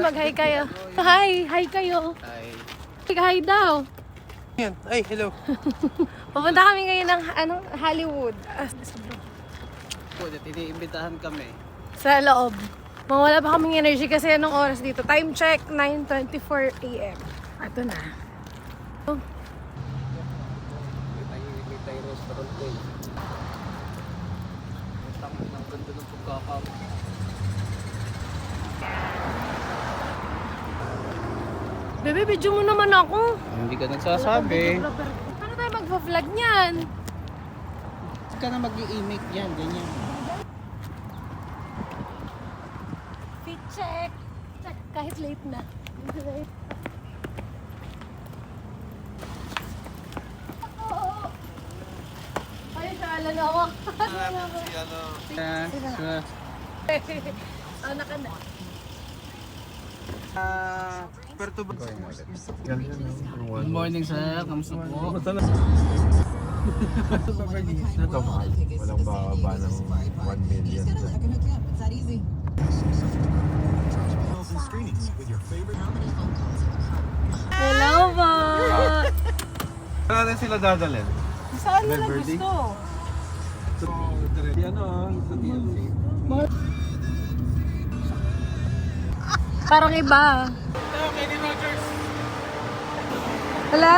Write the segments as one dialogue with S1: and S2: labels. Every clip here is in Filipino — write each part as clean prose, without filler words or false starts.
S1: mag-hi kayo. Hi kayo.
S2: Ay.
S1: Hi daw.
S3: Yan. Ay, hello.
S1: Pupunta kami ngayon ng Hollywood.
S2: Iniimbitahan kami.
S1: Sa loob. Mawala pa kaming energy kasi anong oras dito. Time check, 9:24 AM. Ito na.
S2: Litay restaurant ko eh. Ang ganda ng pagkakam.
S1: Bebe, video mo naman ako.
S2: Hindi ka nagsasabi.
S1: Paano tayo mag-vlog niyan?
S2: Hindi ka na mag-i-imik yan, ganyan.
S1: Fit check. Check kahit late na. Late. Ay, sala na ako. Ano ka na?
S2: Good morning sir, kamusta po?
S3: Ito mahal. Walang bababa ng 1 million.
S1: Hello po!
S3: Saan natin sila dadalhin?
S4: Saan mo lang
S3: Liberty?
S4: gusto?
S3: So, ano sa TLC?
S1: Parang iba.
S3: Hello, Kenny Rogers!
S1: Wala.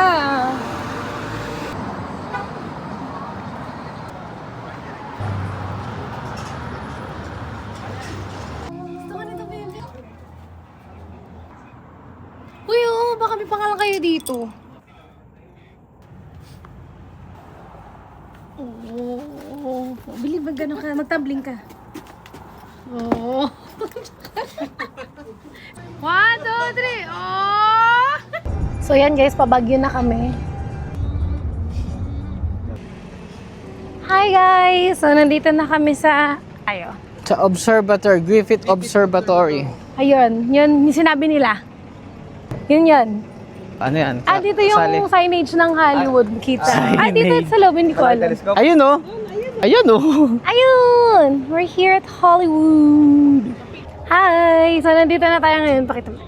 S1: Gusto ko nito, baby. Uy, oo, baka may pangalan kayo dito. Oo. Bili ba gano'n ka? Magtumbling ka. Oo. 1, 2, 3. Oh! So yan guys, pabagyo na kami. Hi guys! So nandito na kami sa
S2: Sa Observatory, Griffith Observatory.
S1: Ayun, yun yung sinabi nila. Yun.
S2: Ano yan?
S1: Dito yung signage ng Hollywood, kita. Dito sa loob, hindi ko alam.
S2: Ayun oh! Ayun oh!
S1: Ayun! We're here at Hollywood. Hi! So nandito na tayo ngayon. Pakita mo.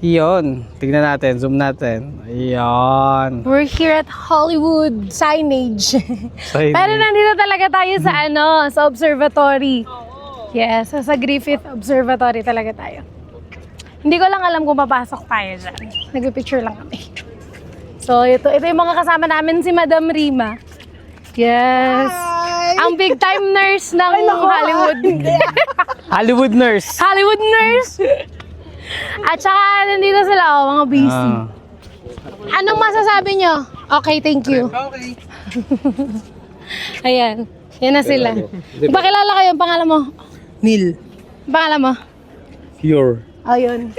S2: Yun. Tignan natin, zoom natin. Ayun.
S1: We're here at Hollywood signage.
S2: Signage.
S1: Pero nandito talaga tayo sa sa observatory. Yes, sa Griffith Observatory talaga tayo. Hindi ko lang alam kung papasok tayo dyan. Nag-picture lang kami. So ito yung mga kasama namin, si Madam Rima. Yes. Ang big time nurse ng Hollywood.
S2: Hollywood nurse.
S1: Hollywood nurse. At saka nandito sila, mga busy. Anong masasabi nyo? Okay, thank you.
S3: Okay.
S1: Ayan. Yan na sila. Ipakilala kayo, ang pangalan mo?
S2: Neil.
S1: Pangalan mo?
S3: Pure.
S1: Ayun.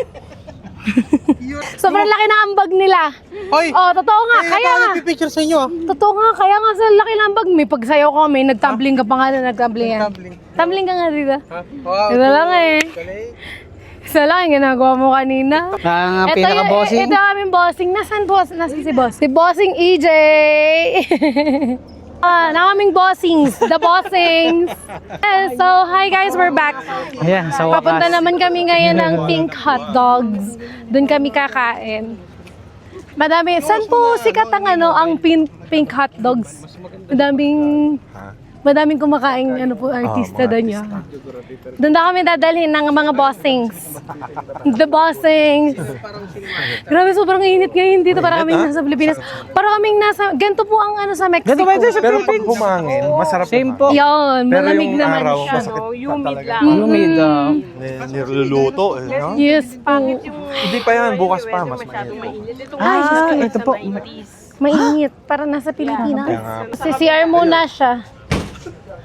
S1: Sobrang laki ng ambag nila.
S3: Hoy!
S1: Oh, totoo nga. Kaya nga.
S3: picture sa inyo ah.
S1: Totoo nga. Kaya nga sa laki ng ambag. May pagsayaw ko kami. Nagtumbling ka pa nga. Nagtumbling yan. Tumbling ka nga dito.
S3: Wow.
S1: Ito lang eh. Isa lang yung ginagawa mo kanina.
S2: Ang
S1: Ito
S2: pinaka-bossing.
S1: Ito aming bossing. Nasaan si boss? Si bossing EJ. Na kaming bossings. The bossings. Yes, so, hi guys, we're back.
S2: Ayan, sa wakas.
S1: Papunta naman kami ngayon ng Pink Hot Dogs. Doon kami kakain. Madami. Saan po sikat ang Pink Hot Dogs? Madaming kumakain artista doon yun. Doon na kami dadalhin ng mga bossings. The bossings. Grabe, sobrang init ngayon dito. Para kaming nasa Pilipinas. Para kaming nasa, ganito po ang sa Mexico.
S2: Ganito ba ito sa
S3: Pero pag
S2: Philippines?
S3: humangin, masarap
S2: Same
S3: naman.
S2: po.
S1: Yun,
S3: Pero
S1: malamig
S3: yung
S1: naman
S3: araw,
S1: siya.
S3: masakit pa
S4: Humid
S3: talaga.
S4: lang.
S2: Humid.
S3: Niluluto eh. No?
S1: Yes po.
S3: Hindi pa yan, bukas pa, mas
S4: masyadong
S3: mainit.
S4: mainit. Ito
S1: Ay,
S4: kasi
S1: Diyos ko.
S2: ito po.
S1: Mainit. Para nasa Pilipinas.
S3: Kaya nga.
S1: Si CR muna siya.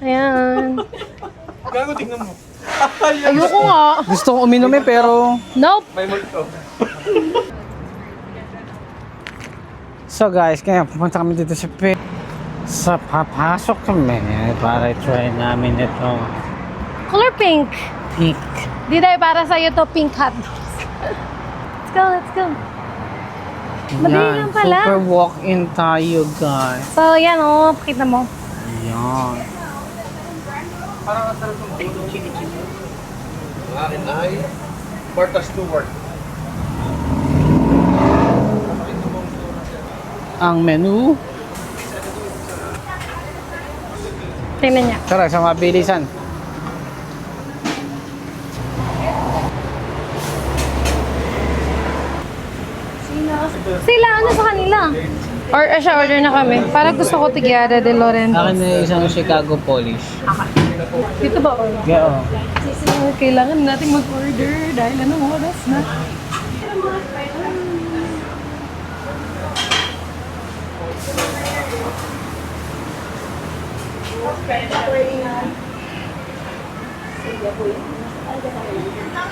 S1: Ayan.
S3: Gago, tingnan mo.
S1: Ayoko nga.
S2: Gusto kong uminom pero...
S1: Nope.
S3: May multo.
S2: So guys, kaya pupunta kami dito sa papasok kami para try namin ito.
S1: Color pink.
S2: Pink.
S1: Di tayo para sa'yo to pink hot dogs. Let's go. Madali lang pala.
S2: Super walk-in tayo guys.
S1: So, yan pakita mo.
S2: Ayan.
S3: akin ay Martha Stewart.
S2: Ang menu.
S1: Tingnan niya.
S2: Tara, sa mabilisan.
S1: Sila, ano sa kanila? Or siya, order na kami. Para gusto ko tigyada de Lorenzo.
S2: Akin na isang Chicago Polish.
S1: Dito ba or?
S2: Yeah,
S1: Kailangan nating mag-order dahil anong oras na.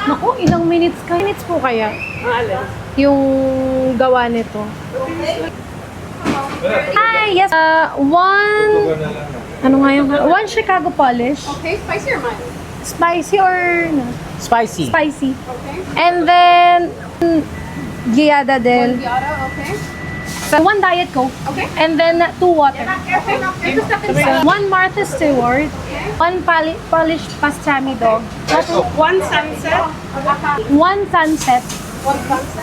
S1: Naku, ilang minutes ka? Minutes po kaya? Yung gawa nito. Hi, yes. Ano nga yung, one Chicago Polish.
S4: Okay, spicy or mild?
S1: Spicy or, no?
S2: Spicy.
S1: Spicy.
S4: Okay.
S1: And then, Giada del.
S4: Yara, okay.
S1: So, one Diet Coke.
S4: Okay.
S1: And then, 2 water.
S4: Okay. Ito sa akin.
S1: So, one Martha Stewart. One Polish pastrami dog.
S5: One sunset
S1: One Sunset.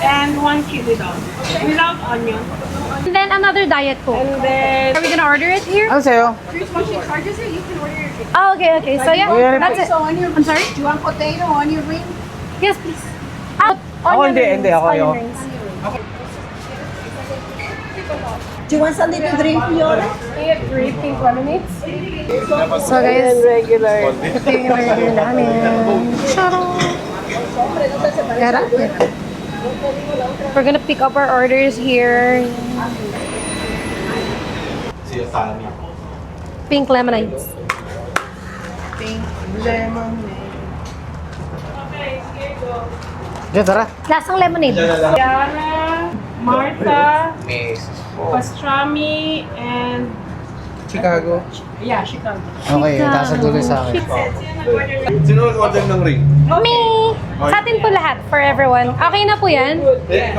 S5: and one chili dog without onion.
S1: And then, another Diet Coke.
S5: And then
S1: Are we gonna order it here?
S2: Ano sa'yo?
S4: Here's what she charges it. You can order it.
S1: Oh, okay, okay. So, yeah, that's it.
S4: So, onion.
S1: I'm sorry?
S4: Do you want potato, onion ring?
S1: Yes, please.
S2: Ako hindi, ako
S1: onion
S2: yun.
S1: rings.
S4: Do you want something to drink, Fiona?
S1: Three pink lemonades. So guys,
S5: regular.
S1: ito yung order namin. Charot! Gara? We're gonna pick up our orders here.
S3: Si Asani.
S1: Pink lemonades.
S5: Pink lemon.
S2: Diyan, tara.
S1: Lasang lemonade.
S5: Yara, Martha,
S2: Miss.
S5: pastrami, and
S2: Chicago.
S5: yeah, Chicago.
S2: Okay, taas sa dulo sa akin.
S3: Sino nag-order ng ring?
S1: Me! Sa atin po lahat, for everyone. Okay na po yan?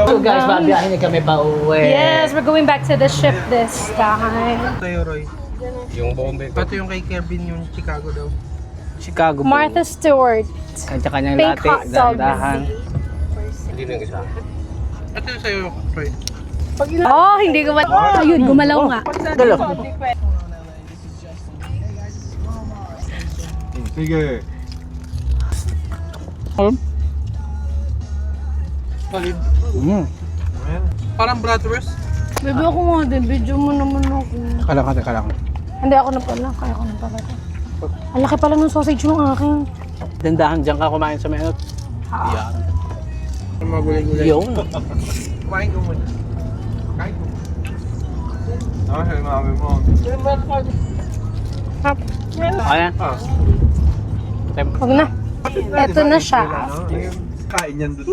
S2: So guys, babiyahin na kami pa uwi.
S1: Yes, we're going back to the ship this time.
S6: Sa'yo, Roy.
S3: Yung Bombay.
S6: Pati yung kay Kevin, yung Chicago daw.
S2: Chicago po.
S1: Martha Stewart.
S2: Kanya-kanyang
S1: Pink
S2: latte,
S1: hot dog.
S2: dahan.
S3: Hindi na yung isa.
S6: Ito yung sa'yo, Roy.
S1: Oh, hindi gumalaw. Ayun, gumalaw nga.
S2: Dalo.
S3: Sige.
S6: Solid. Parang bratwurst.
S1: Bebe ako nga din, video mo naman ako.
S2: Kalang.
S1: Hindi ako na pala, kaya ko na pala. Ang laki pala ng sausage ng akin.
S2: Dandahan dyan ka kumain sa menot. Yan.
S6: Magulay-gulay.
S2: Yung.
S6: Kumain ko muna. Kain ko.
S3: Ah, sa'yo mami mo.
S2: Ayan.
S3: Ah.
S1: Huwag na. Ito na siya.
S3: Kain yan doon.